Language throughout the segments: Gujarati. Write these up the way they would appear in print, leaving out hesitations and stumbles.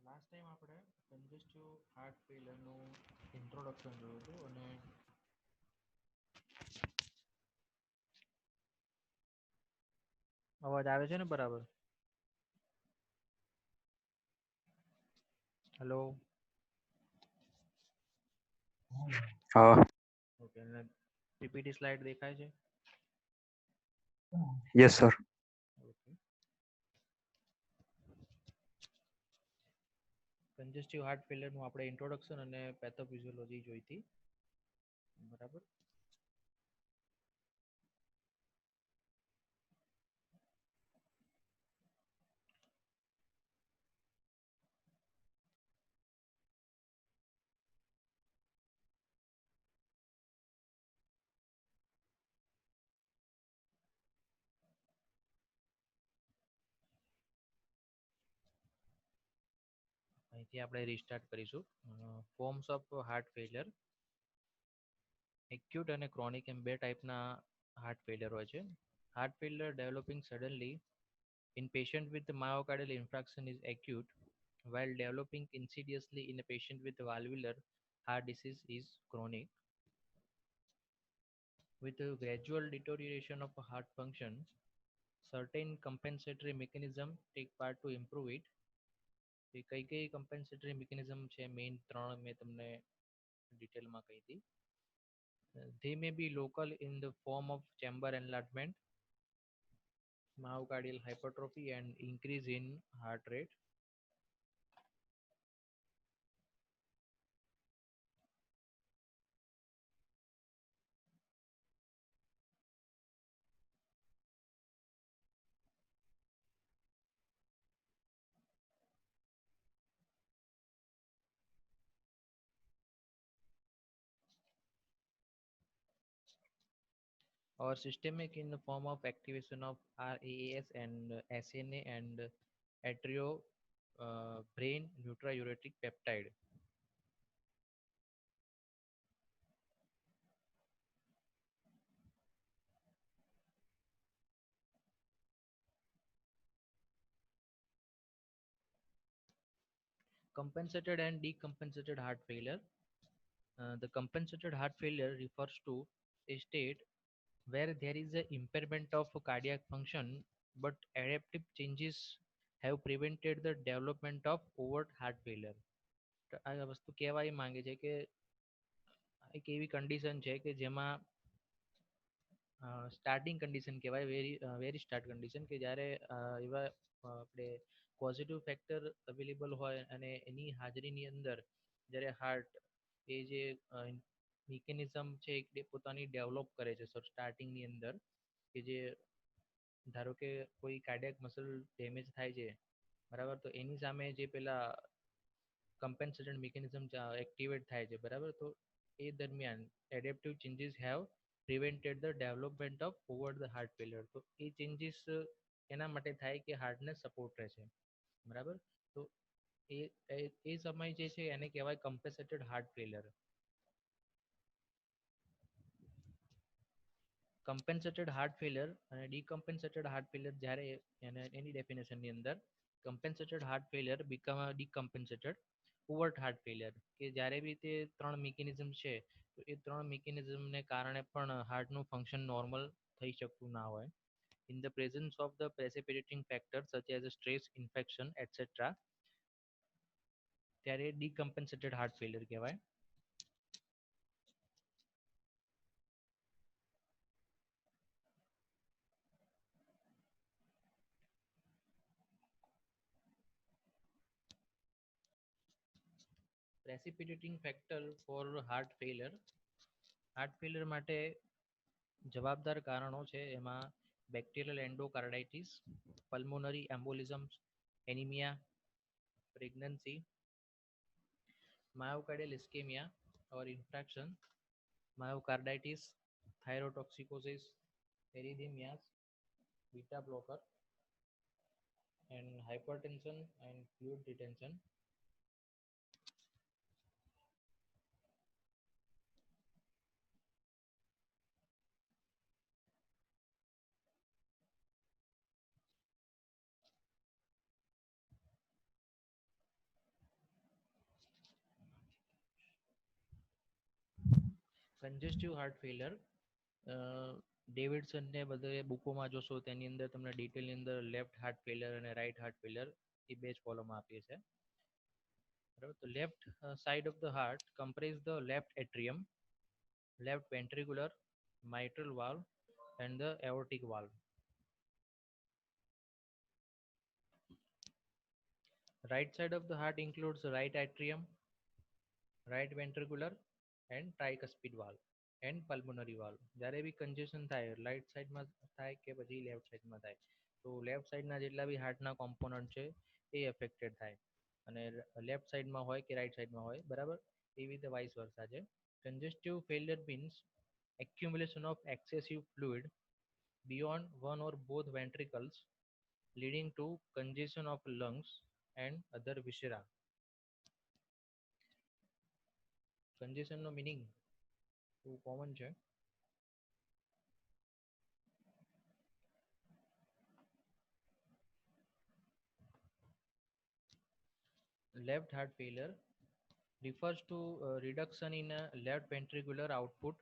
લાસ્ટ ટાઈમ આપણે કન્જેસ્ટિવ હાર્ટ ફેલરનું ઇન્ટ્રોડક્શન જોયું હતું અને અવાજ આવે છે ને બરાબર? હેલો. હા. ઓકે, અને પીપીટી સ્લાઇડ દેખાય છે? Yes sir. ઓકે. કન્જેસ્ટિવ હાર્ટ ફેલરનું આપણે ઇન્ટ્રોડક્શન અને પેથોફિઝિયોલોજી જોઈ હતી, બરાબર? અહીંથી આપણે રિસ્ટાર્ટ કરીશું. Forms of heart failure. Acute અને ક્રોનિક એમ બે ટાઈપના હાર્ટ ફેલિયર હોય છે. Heart failure developing suddenly in patient with myocardial infarction is acute, while developing insidiously in a patient with valvular heart disease is chronic. With a gradual deterioration of heart function, certain compensatory mechanism take part to improve it. કઈ compensatory mechanism છે મેઇન ત્રણ મેં તમને ડિટેલમાં કહી હતી. They may be local in the form of chamber enlargement, myocardial hypertrophy and increase in heart rate. or systemic in the form of activation of RAAS and SNA and atrio brain nutrauretic peptide. Compensated and decompensated heart failure. The compensated heart failure refers to a state where there is an impairment of cardiac function, but adaptive changes have prevented the development of overt heart failure. તો આ વસ્તુ કહેવા એ માંગે છે કે એક એવી કન્ડિશન છે કે જેમાં સ્ટાર્ટિંગ કન્ડિશન કહેવાય, વેરી સ્ટાર્ટ કન્ડિશન, કે જ્યારે એવા આપણે પોઝિટિવ ફેક્ટર અવેલેબલ હોય અને એની હાજરીની અંદર જ્યારે હાર્ટ એ જે મિકેનિઝમ છે એ પોતાની ડેવલપ કરે છે સ્ટાર્ટિંગની અંદર, કે જે ધારો કે કોઈ કાર્ડિયાક મસલ ડેમેજ થાય છે, બરાબર, તો એની સામે જે પેલા કમ્પેન્સેટેડ મિકેનિઝમ એક્ટિવેટ થાય છે, બરાબર, તો એ દરમિયાન adaptive changes have પ્રિવેન્ટેડ the development of over the heart failure. તો એ ચેન્જીસ એના માટે થાય કે હાર્ટને સપોર્ટ રહે છે, બરાબર. તો એ એ સમય જે છે એને કહેવાય compensated heart failure. Compensated heart failure અને ડીકમ્પેન્સેટેડ હાર્ટ ફેલિયર જ્યારે એની ડેફિનેશનની અંદર compensated heart failure become decompensated overt heart failure, કે જ્યારે બી તે ત્રણ મિકેનિઝમ છે તો એ ત્રણ મિકેનિઝમને કારણે પણ હાર્ટનું ફંક્શન નોર્મલ થઈ શકતું ના હોય. In the presence of the precipitating factor such as stress, infection et cetera, ત્યારે ડીકમ્પેન્સેટેડ હાર્ટ ફેલિયર કહેવાય. Precipitating factor for heart failure. Heart failure માટે જવાબદાર કારણો છે એમાં bacterial endocarditis, pulmonary embolisms, anaemia, pregnancy, myocardial ischemia or infraction, myocarditis, thyrotoxicosis, arrhythmias, beta blocker, and hypertension and fluid retention. Congestive heart failure, Davidson ને બધે બુકોમાં જોશો તેની અંદર તમને ડિટેલની અંદર લેફ્ટ હાર્ટ ફેલિયર અને રાઈટ હાર્ટ ફેલિયર એ બે જ કોલમ આપીએ છે, બરાબર. તો left side of the heart compress the left atrium, left ventricular, mitral valve and the aortic valve. Right side of the heart includes the right atrium, right ventricular and tricuspid valve and pulmonary valve. જ્યારે બી કન્જેશન થાય રાઈટ સાઈડમાં થાય કે પછી લેફ્ટ સાઈડમાં થાય, તો લેફ્ટ સાઈડના જેટલા બી હાર્ટના કોમ્પોનન્ટ છે એ એફેક્ટેડ થાય, અને લેફ્ટ સાઈડમાં હોય કે રાઈટ સાઈડમાં હોય, બરાબર, એવી રીતે વાઇસ વર્સા છે. Congestive failure means accumulation of excessive fluid beyond one or both ventricles leading to congestion of lungs and other viscera. Congestion નો meaning બહુ કોમન છે. Left heart failure refers to reduction in left ventricular output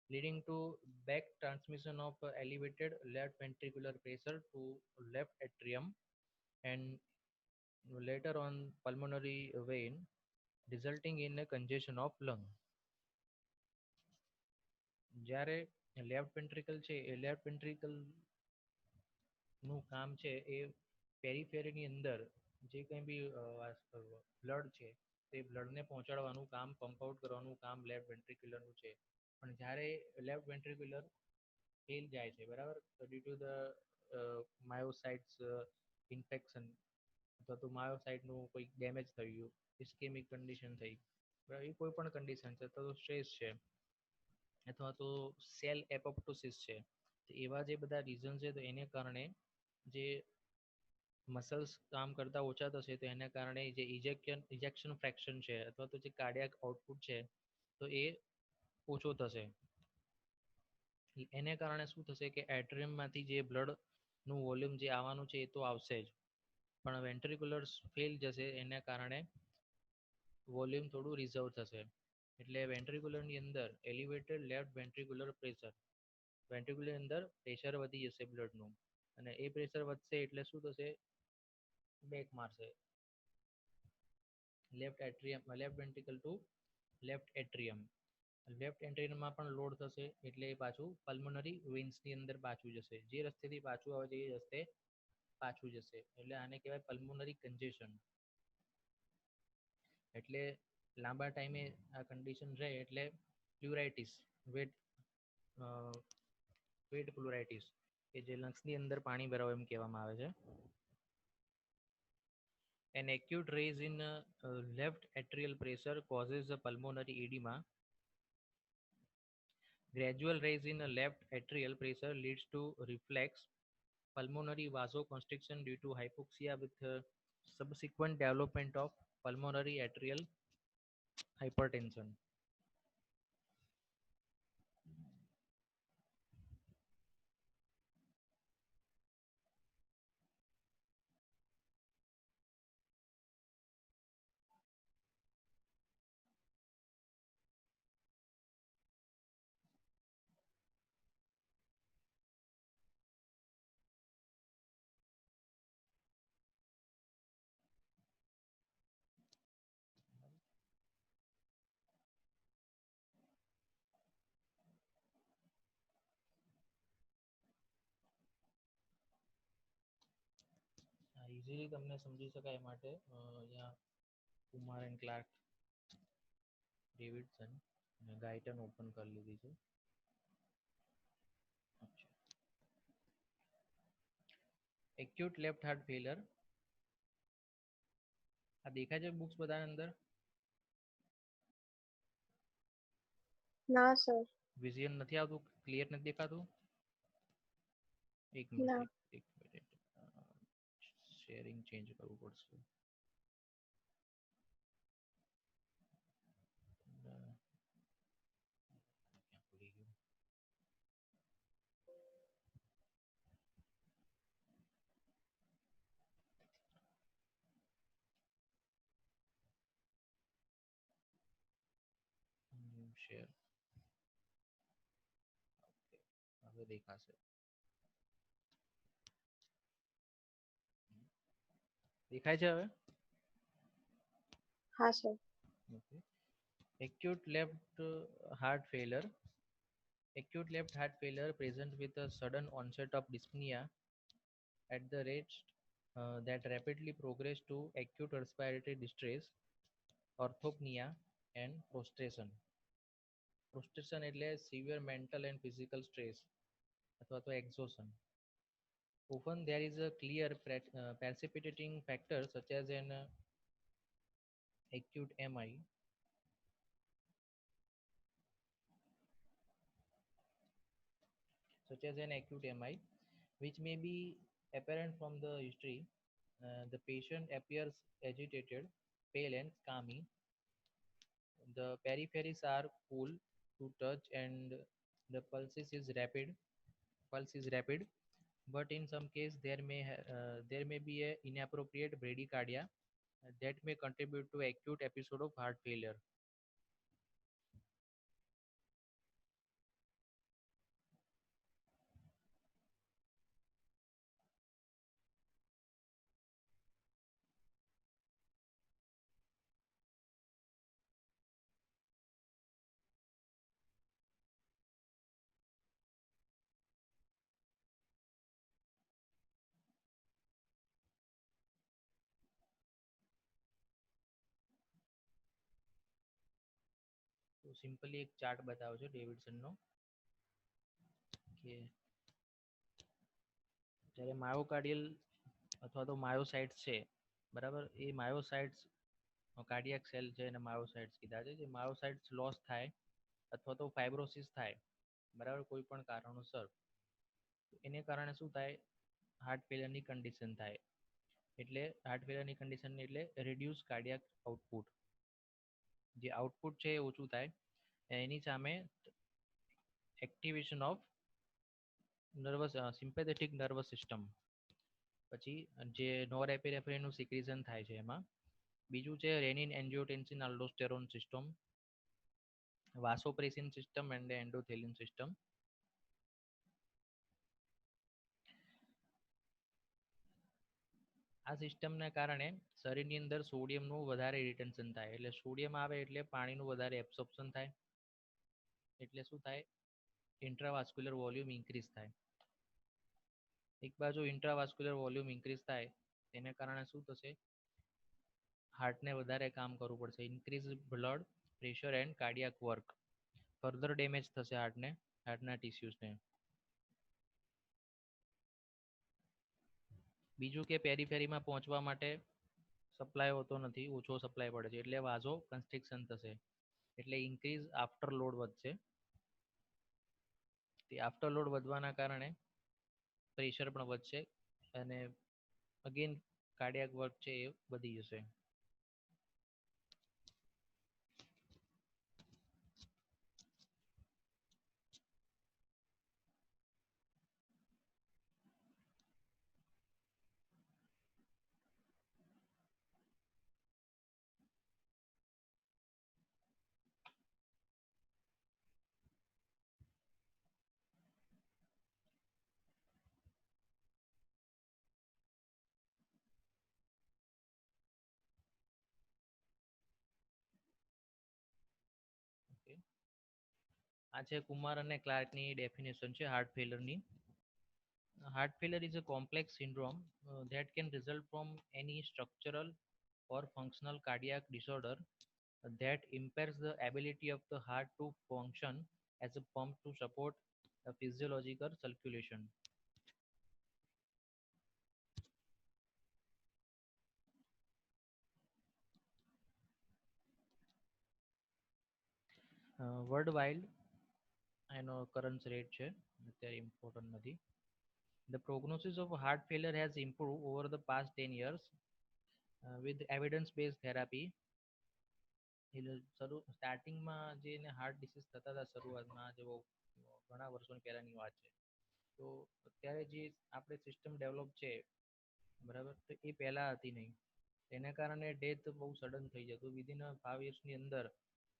leading to back transmission of elevated left ventricular pressure to left atrium and later on pulmonary vein, resulting in a congestion of lung. જ્યારે લેફ્ટ વેન્ટ્રિકલ છે એ લેફ્ટ વેન્ટ્રિકલ નું કામ છે એ પેરીફેરીની અંદર જે કંઈ બી બ્લડ છે તે બ્લડને પહોંચાડવાનું કામ, પંપ આઉટ કરવાનું કામ લેફ્ટ વેન્ટ્રિક્યુલરનું છે. પણ જ્યારે લેફ્ટ વેન્ટ્રિક્યુલર ફેલ જાય છે, બરાબર, તો due to the myositis infection અથવા તો માયોસાઇટનું કોઈ ડેમેજ થયું, ઇસ્કેમિક કન્ડિશન થઈ, બરાબર, એ કોઈ પણ કન્ડિશન છે, તો સ્ટ્રેસ છે, અથવા તો સેલ એપોપ્ટોસિસ છે. તો એવા જે બધા રીઝન છે તો એને કારણે જે મસલ્સ કામ કરતા ઓછા થશે તો એના કારણે જે ઇજેક્શન ફ્રેક્શન છે અથવા તો જે કાર્ડિયાક આઉટપુટ છે તો એ ઓછો થશે. એને કારણે શું થશે કે એટ્રિયમમાંથી જે બ્લડનું વોલ્યુમ જે આવવાનું છે એ તો આવશે જ, પણ વેન્ટ્રિક્યુલર ફેલ જશે એના કારણે વોલ્યુમ થોડું રિઝર્વ થશે. એટલે વેન્ટ્રિક્યુલરની અંદર elevated left ventricular pressure, ventricular અંદર પ્રેશર વધી જશે બ્લડનું, અને એ પ્રેશર વધશે એટલે શું થશે, બેક મારશે left atrium, left ventricle to left atrium. Left એન્ટ્રીમાં પણ લોડ થશે એટલે એ પાછું પલ્મોનરી વેન્સની અંદર પાછું જશે, જે રસ્તેથી પાછું આવે છે એ રસ્તે પાછું જશે, એટલે આને કહેવાય પલ્મોનરી કન્જેશન. એટલે લાંબા ટાઈમે આ કન્ડિશન રહે એટલે પ્લુરાઇટિસ, વેટ વેટ પ્લુરાઇટિસ, કે જે લંગ્સની અંદર પાણી ભરાવ એમ કહેવામાં આવે છે. An acute raise in left atrial pressure causes a pulmonary edema. Gradual rise in left atrial pressure leads to reflex pulmonary vasoconstriction due to hypoxia with subsequent development of pulmonary atrial hypertension. Easily તમને સમજી શકાય માટે અહીંયા કુમાર એન્ડ ક્લાર્ક, ડેવિડસન અને ગાયટન ઓપન કરી લીધી છે. એક્યુટ લેફ્ટ હાર્ટ ફેલર, આ દેખાય છે બુક્સ બધા અંદર? ના સર. વિઝન નથી આવતું, ક્લિયર નથી દેખાતું? એક ના. મિનિટ, એક મિનિટ, શેરિંગ ચેન્જ કરવું પડશે. ક્યાં ભૂલી ગયો? શેર, હવે દેખાશે. દેખાય છે હવે? હા sir. Acute left heart failure. Acute left heart failure present with a sudden onset of dyspnea at the rate that rapidly progress to acute respiratory distress, orthopnea and prostration. Prostration એટલે severe mental and physical stress અથવા તો exhaustion. Often there is a clear precipitating factor such as an acute MI, which may be apparent from the history. The patient appears agitated, pale and scammy. The peripheries are cool to touch and the pulse is rapid, but in some case there may be a inappropriate bradycardia that may contribute to acute episode of heart failure. તો સિમ્પલી એક ચાર્ટ બતાવો છો ડેવિડસનનો, કે જ્યારે માયોકાર્ડિયલ અથવા તો માયોસાઇટ્સ છે, બરાબર, એ માયોસાઇટ્સ કાર્ડિયાક સેલ છે અને માયોસાઇટ્સ કીધા છે. જે માયોસાઇટ્સ લોસ થાય અથવા તો ફાઇબ્રોસિસ થાય, બરાબર, કોઈ પણ કારણોસર, એને કારણે શું થાય, હાર્ટ ફેલિયરની કન્ડિશન થાય. એટલે હાર્ટ ફેલિયરની કન્ડિશન એટલે રિડ્યુસ કાર્ડિયાક આઉટપુટ, જે આઉટપુટ છે એ ઓછું થાય, એની સામે activation of nervous sympathetic nervous system, પછી જે નોરએપિનેફ્રિનનું સિક્રીઝન થાય છે એમાં. બીજું છે રેનિન એન્જિયોટેન્સિન આલ્ડોસ્ટેરોન સિસ્ટમ, વાસોપ્રેસિન સિસ્ટમ એન્ડ એન્ડોથેલિન સિસ્ટમ. આ સિસ્ટમને કારણે શરીરની અંદર સોડિયમનું વધારે રિટેન્શન થાય, એટલે સોડિયમ આવે એટલે પાણીનું વધારે એબ્સોર્પ્શન થાય, એટલે શું થાય, ઇન્ટ્રાવાસ્ક્યુલર વોલ્યુમ ઇન્ક્રીઝ થાય. એક બાજુ ઇન્ટ્રાવાસ્ક્યુલર વોલ્યુમ ઇન્ક્રીઝ થાય તેને કારણે શું થશે, હાર્ટને વધારે કામ કરવું પડશે, increase blood pressure and cardiac work, further damage થશે હાર્ટને, હાર્ટના ટિશ્યુઝને. બીજું કે પેરીફેરીમાં પહોંચવા માટે સપ્લાય હોતો નથી, ઓછો સપ્લાય પડે છે, એટલે વાઝો કન્સ્ટ્રિક્શન થશે, એટલે ઇન્ક્રીઝ આફ્ટર લોડ વધશે. તે આફ્ટર લોડ વધવાના કારણે પ્રેશર પણ વધશે અને અગેન કાર્ડિયાક વર્ક છે એ વધી જશે. આ છે કુમાર અને ક્લાર્કની ડેફિનેશન છે heart ફેલિયરની. Heart failure is a complex syndrome that can result from any structural or functional cardiac disorder that impairs the ability of the heart to function as a pump to support the physiological circulation. Worldwide એનો occurrence rate છે, અત્યારે important નથી. The prognosis of heart failure has improved over the past 10 years with evidence-based therapy. સ્ટાર્ટિંગમાં જે એને હાર્ટ ડિસીઝ થતા હતા શરૂઆતમાં, જેવો ઘણા વર્ષો પહેલાની વાત છે, તો અત્યારે જે આપણે સિસ્ટમ ડેવલપ છે, બરાબર, તો એ પહેલા હતી નહીં. એને કારણે ડેથ બહુ સડન થઈ જતું, વિધિન 5 yearsની અંદર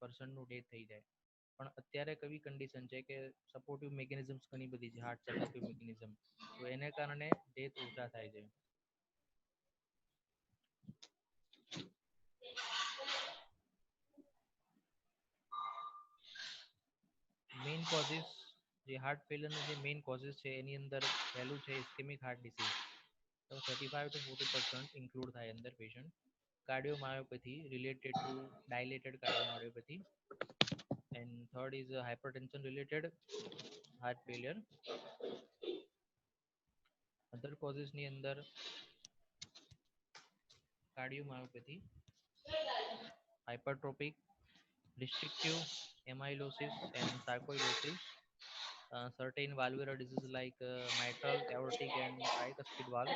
પર્સનનું ડેથ થઈ જાય. પણ અત્યારે કવી કન્ડિશન છે કે સપોર્ટિવ મિકેનિઝમ્સ ઘણી બધી છે, હાર્ટ સપોર્ટિવ મિકેનિઝમ, તો એને કારણે ડેથ ઓછા થાય છે. મેઇન કોઝિસ, જે હાર્ટ ફેલિયરના જે મેઇન કોઝિસ છે એની અંદર પહેલું છે ઇસ્કેમિક હાર્ટ ડિસીઝ, તો 35 to 40% ઇન્ક્લુડ થાય અંદર patient. Cardiomyopathy related to dilated cardiomyopathy, and third is hypertension related heart failure. Other કોઝિસની અંદર cardiomyopathy, hypertrophic, restrictive amylosis and sarcoidosis, certain valvular diseases like mitral, aortic and tricuspid valve,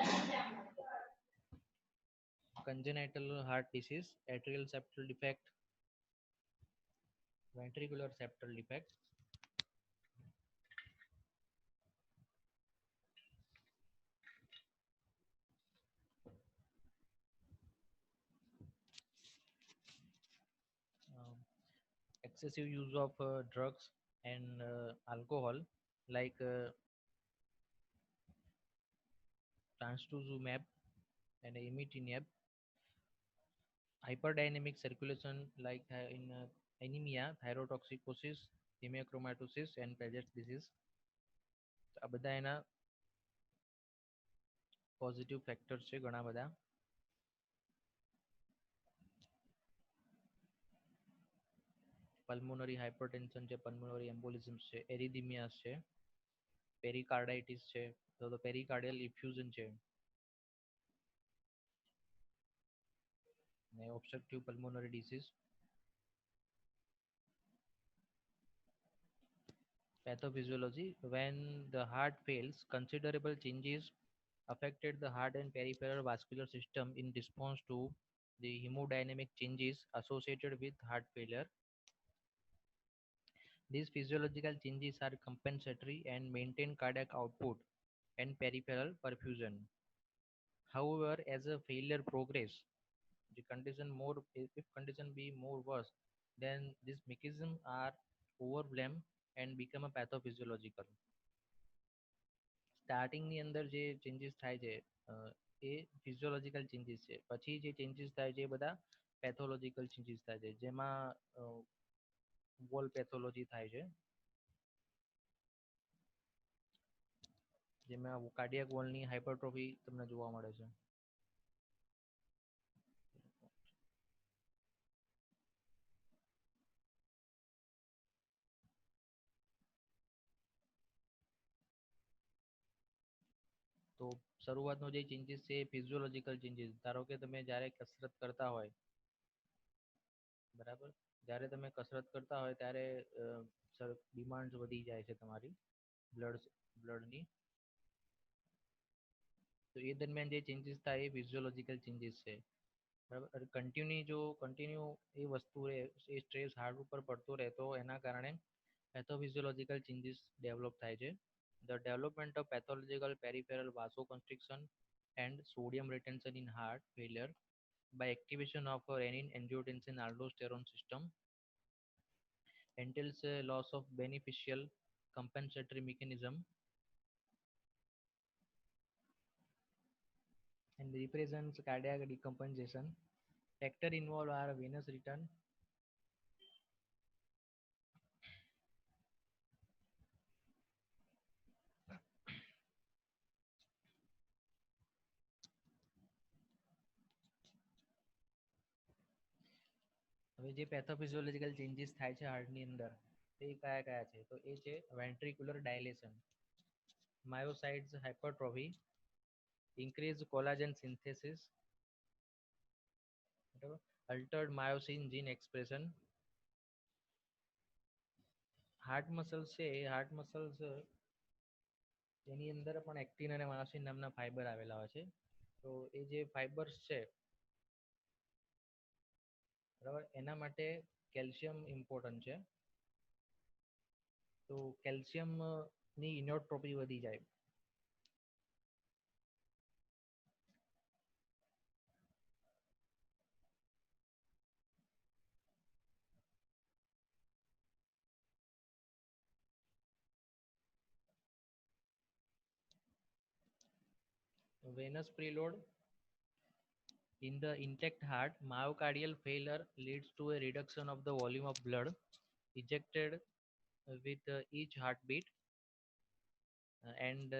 congenital heart disease, atrial septal defect, ventricular septal defect. Excessive use of drugs and alcohol like trastuzumab and imitinib, hyperdynamic circulation like in anemia, thyrotoxicosis, hemochromatosis and Paget's disease. આ બધા એના પોઝિટિવ ફેક્ટર્સ છે ઘણા બધા. પલ્મોનરી હાઇપરટેન્શન છે, પલ્મોનરી એમ્બોલિઝમ્સ છે, એરિધમિયાસ છે, પેરિકાર્ડાઇટિસ છે, તો પેરિકાર્ડિયલ ઇફ્યુઝન છે, ને obstructive pulmonary disease. Pathophysiology. When the heart fails, considerable changes affected the heart and peripheral vascular system in response to the hemodynamic changes associated with heart failure. These physiological changes are compensatory and maintain cardiac output and peripheral perfusion. However, as a failure progress, the condition more if condition be more worse, then these mechanisms are overwhelmed and become a pathophysiological. સ્ટાર્ટિંગની અંદર જે ચેન્જીસ થાય છે એ ફિઝિયોલોજીકલ ચેન્જીસ છે, પછી જે ચેન્જીસ થાય છે એ બધા પેથોલોજીકલ ચેન્જીસ થાય છે, જેમાં વોલ પેથોલોજી થાય છે, જેમાં કાર્ડિયાક વોલની હાઇપરટ્રોફી તમને જોવા મળે છે. તો શરૂઆતનો જે ચેન્જીસ છે એ ફિઝિયોલોજીકલ ચેન્જીસ. ધારો કે તમે જ્યારે કસરત કરતા હોય, બરાબર, જ્યારે તમે કસરત કરતા હોય ત્યારે ડિમાન્ડ વધી જાય છે તમારી બ્લડની. તો એ દરમિયાન જે ચેન્જીસ થાય એ ફિઝિયોલોજીકલ ચેન્જીસ છે, બરાબર. કન્ટિન્યુ એ વસ્તુ રહે, એ સ્ટ્રેસ હાર્ટ ઉપર પડતો રહે તો એના કારણે પેથોફિઝિયોલોજીકલ ચેન્જીસ ડેવલપ થાય છે. The development of pathological peripheral vasoconstriction and sodium retention in heart failure by activation of renin angiotensin aldosterone system entails a loss of beneficial compensatory mechanism and represents cardiac decompensation. Factor involved are venous return, હવે જે પેથોફિઝિયોલોજીકલ ચેન્જીસ થાય છે હાર્ટની અંદર એ કયા કયા છે, તો એ છે ventricular dilation, myocytes hypertrophy, increased collagen synthesis, બરાબર, altered myosin gene expression. Heart muscles છે એ હાર્ટ મસલ્સ એની અંદર પણ એક્ટિન અને માયોસિન નામના ફાઈબર આવેલા હોય છે. તો એ જે ફાઈબર્સ છે, બરાબર, એના માટે કેલ્શિયમ ઇમ્પોર્ટન્ટ છે. તો કેલ્શિયમ ની ઇનોટ્રોપી વધી જાય. Venous preload. In the intact heart, myocardial failure leads to a reduction of the volume of blood ejected with each heartbeat and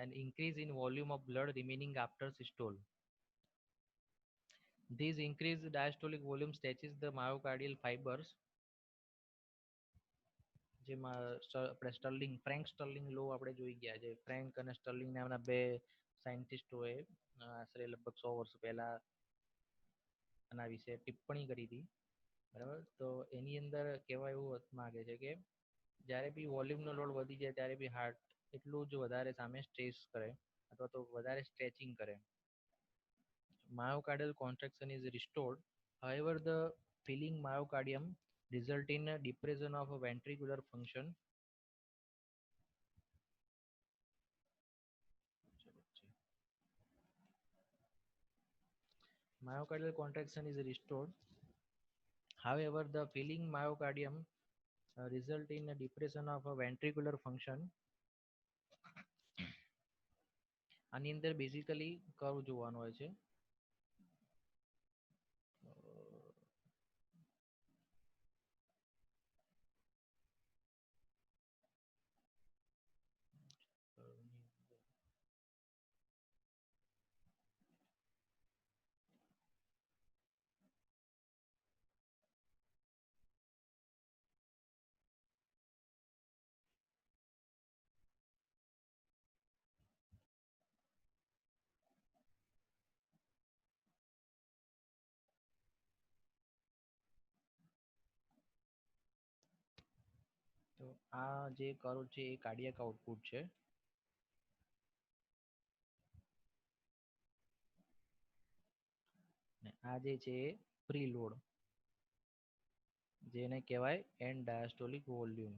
an increase in volume of blood remaining after systole. This increased diastolic volume stretches the myocardial fibers. જેમાં આપણે સ્ટર્લિંગ ફ્રેન્ક સ્ટર્લિંગ લો આપણે જોઈ ગયા છે. ફ્રેન્ક અને સ્ટર્લિંગ નામના બે સાયન્ટિસ્ટોએ આશરે લગભગ 100 વર્ષ પહેલા આના વિશે ટિપ્પણી કરી હતી, બરાબર. તો એની અંદર કહેવા એવું માંગે છે કે જ્યારે બી વોલ્યુમનો લોડ વધી જાય ત્યારે બી હાર્ટ એટલું જ વધારે સામે સ્ટ્રેસ કરે અથવા તો વધારે સ્ટ્રેચિંગ કરે. myocardial contraction is restored. However, the filling myocardium result in a depression of a ventricular function. Myocardial contraction is restored. However, the filling myocardium result in a depression of a ventricular function. આની અંદર બેઝિકલી કર્વ જોવાનું હોય છે. તો આ જે કર્વ છે એ કાર્ડિયાક આઉટપુટ છે. ને આ જે છે એ પ્રીલોડ, જેને કહેવાય એન્ડ ડાયાસ્ટોલિક વોલ્યુમ.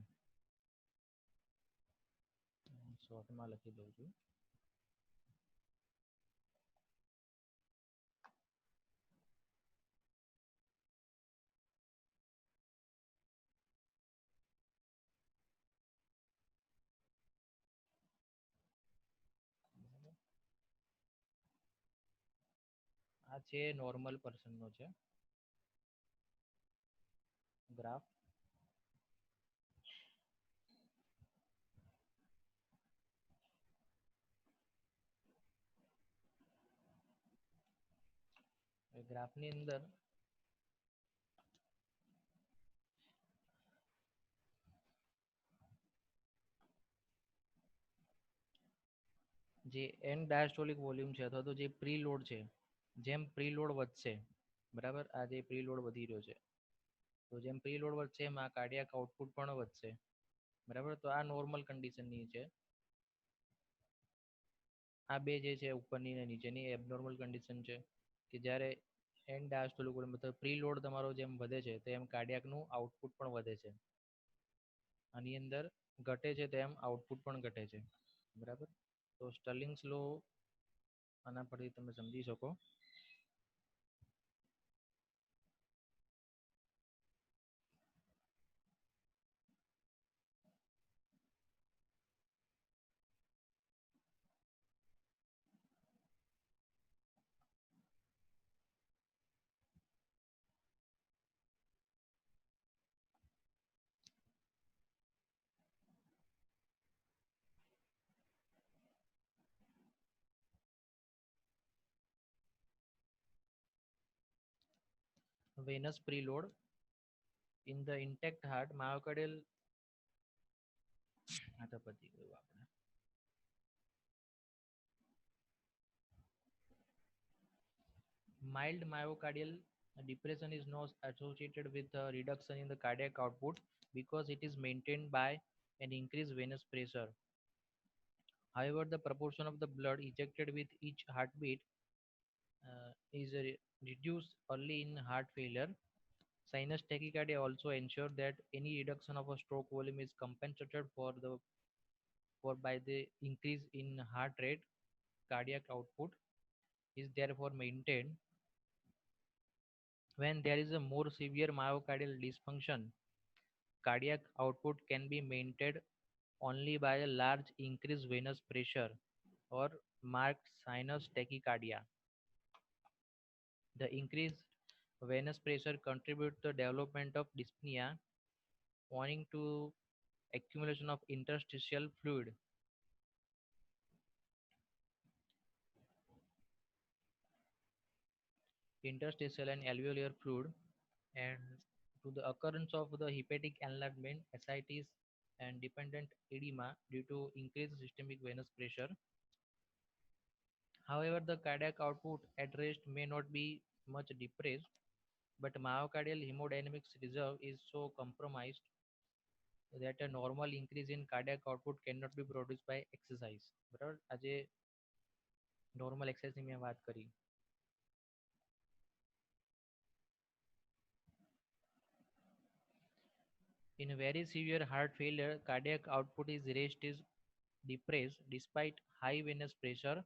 શોર્ટમાં લખી દઉં છું. આ છે નોર્મલ પર્સનનો છે ગ્રાફ. ગ્રાફની અંદર જે એન્ડ ડાયાસ્ટોલિક વોલ્યુમ છે અથવા તો જે પ્રીલોડ છે, જેમ પ્રીલોડ વધશે, બરાબર, આ જે પ્રીલોડ વધી રહ્યો છે, તો જેમ પ્રીલોડ વધશે એમ આ કાર્ડિયાક આઉટપુટ પણ વધશે, બરાબર. તો આ નોર્મલ કન્ડિશનની છે. આ બે જે છે ઉપરની અને નીચેની એબનોર્મલ કન્ડિશન છે કે જ્યારે એન્ડ ડાયાસ્ટોલિક વોલ્યુમ મતલબ પ્રીલોડ તમારો જેમ વધે છે તેમ કાર્ડિયાકનું આઉટપુટ પણ વધે છે. આની અંદર ઘટે છે તેમ આઉટપુટ પણ ઘટે છે, બરાબર. તો સ્ટર્લિંગ્સ લો આના પરથી તમે સમજી શકો. Venous preload in the intact heart myocardial આ તો પતી ગયું આપણે. Mild myocardial depression is not associated with a reduction in the cardiac output because it is maintained by an increased venous pressure. However, the proportion of the blood ejected with each heartbeat is reduced early in heart failure. Sinus tachycardia also ensure that any reduction of a stroke volume is compensated for by the increase in heart rate. Cardiac output is therefore maintained. When there is a more severe myocardial dysfunction, cardiac output can be maintained only by a large increased venous pressure or marked sinus tachycardia. The increased venous pressure contributes to the development of dyspnea owing to accumulation of interstitial fluid. Interstitial and alveolar fluid, and to the occurrence of the hepatic enlargement, ascites, and dependent edema due to increased systemic venous pressure. However, the cardiac output at rest may not be much depressed, but myocardial hemodynamics reserve is so compromised that a normal increase in cardiac output cannot be produced by exercise. બરાબર, આજે નોર્મલ એક્સરસાઇઝની મેં વાત કરી. In very severe heart failure, cardiac output is depressed despite high venous pressure.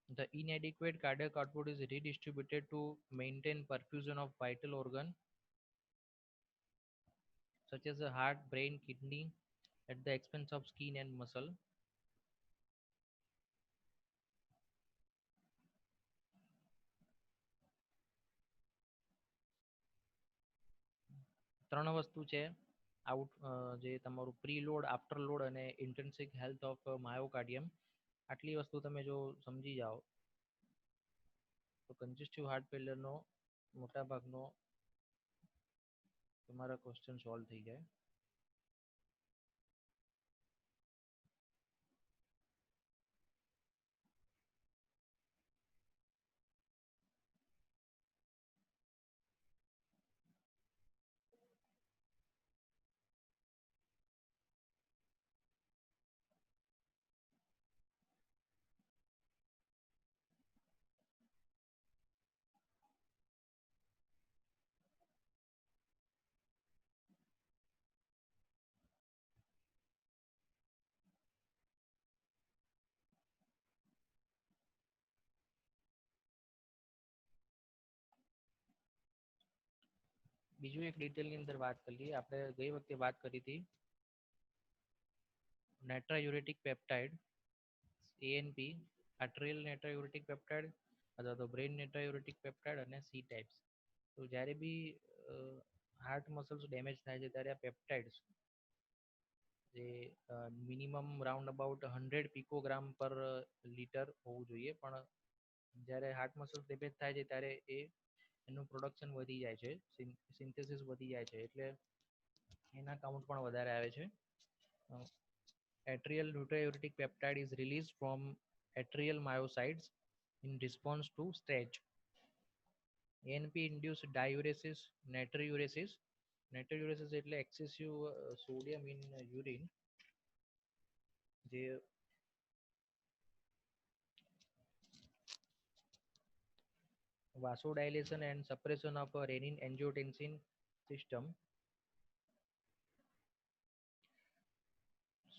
The inadequate cardiac output is redistributed to maintain perfusion of vital organ such as the heart, brain, kidney at the expense of skin and muscle. ત્રણ વસ્તુ છે જે તમારું પ્રીલોડ, આફ્ટર લોડ અને ઇન્ટ્રિન્સિક હેલ્થ ઓફ માયોકાર્ડિયમ. આટલી વસ્તુ તમે જો સમજી જાઓ તો કન્જેસ્ટિવ હાર્ટ ફેલિયરનો મોટા ભાગનો તમારા ક્વેશ્ચન સોલ્વ થઈ જાય. બીજું એક ડિટેલની અંદર વાત કરી લઈએ. આપણે ગઈ વખતે વાત કરી હતી નાઇટ્રાયુરેટિક પેપ્ટાઇડ ANP, આર્ટરિયલ નાઇટ્રાયુરેટિક પેપ્ટાઇડ અથવા તો બ્રેન નાઇટ્રાયુરેટિક પેપ્ટાઇડ અને સી ટાઈપ્સ. તો જ્યારે બી હાર્ટ મસલ્સ ડેમેજ થાય છે ત્યારે આ પેપ્ટાઇડ્સ જે મિનિમમ રાઉન્ડ અબાઉટ 100 પિકોગ્રામ પર લીટર હોવું જોઈએ, પણ જ્યારે હાર્ટ મસલ્સ ડેમેજ થાય છે ત્યારે એનું પ્રોડક્શન વધી જાય છે, સિન્થેસિસ વધી જાય છે, એટલે એના કાઉન્ટ પણ વધારે આવે છે. Atrial natriuretic peptide is released from atrial myocytes in response to stretch. ANP induced diuresis, natriuresis. Natriuresis એટલે excessive sodium in urine, જે vasodilation and suppression of renin-angiotensin system.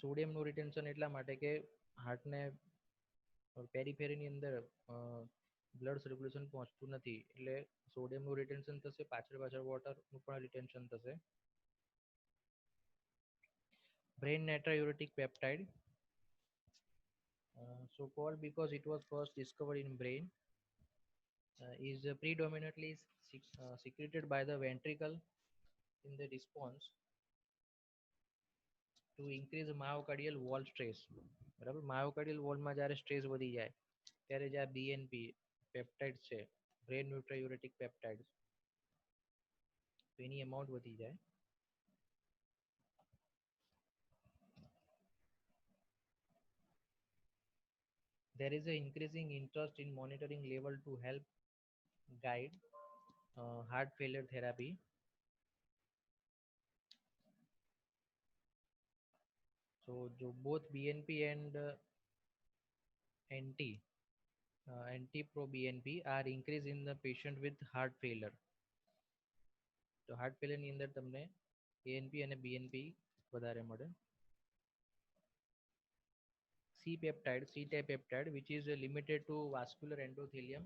સોડિયમનું રિટેન્શન એટલા માટે કે હાર્ટને પેરીફેરીની અંદર બ્લડ સર્ક્યુલેશન પહોંચતું નથી, એટલે સોડિયમનું રિટેન્શન થશે, પાછળ વોટરનું પણ રિટેન્શન થશે. Brain natriuretic peptide, so called because it was first discovered in brain, is predominantly secreted by the ventricle in the response to increase myocardial wall stress. બરાબર, માયોકાર્ડિયલ વોલમાં જ્યારે સ્ટ્રેસ વધી જાય ત્યારે જે આ BNP પેપ્ટાઇડ છે, બ્રેન ન્યુટ્રાયુરેટિક પેપ્ટાઇડ, તો એની અમાઉન્ટ વધી જાય. There is an increasing interest in monitoring level to help guide heart failure therapy. So both BNP and NT-proBNP are increased in the patient with heart failure. તો હાર્ટ ફેલિયરની અંદર તમને ANP અને BNP વધારે મળે. C-peptide, C-type peptide, which is limited to vascular endothelium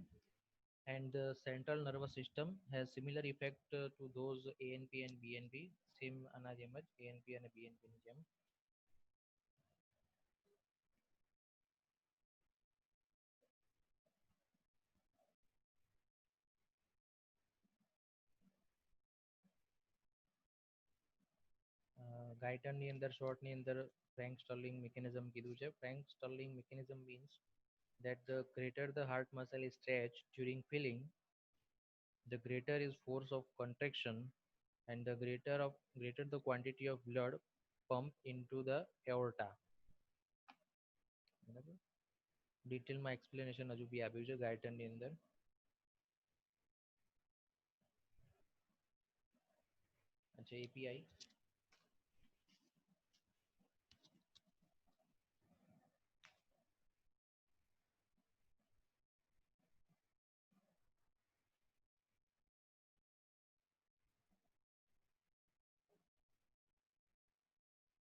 and the central nervous system, has similar effect to those ANP and BNP. Same આના જેમ જ ANP અને BNP ની જેમ. ગાયટનની અંદર શોર્ટની અંદર Frank Starling mechanism કીધું છે. Frank Starling mechanism means that the greater the heart muscle is stretched during filling, the greater is force of contraction and the greater the quantity of blood pumped into the aorta. બરાબર, ડિટેલમાં એક્સપ્લેનેશન હજુ બી આપ્યું છે ગાયટનની અંદર. अच्छा API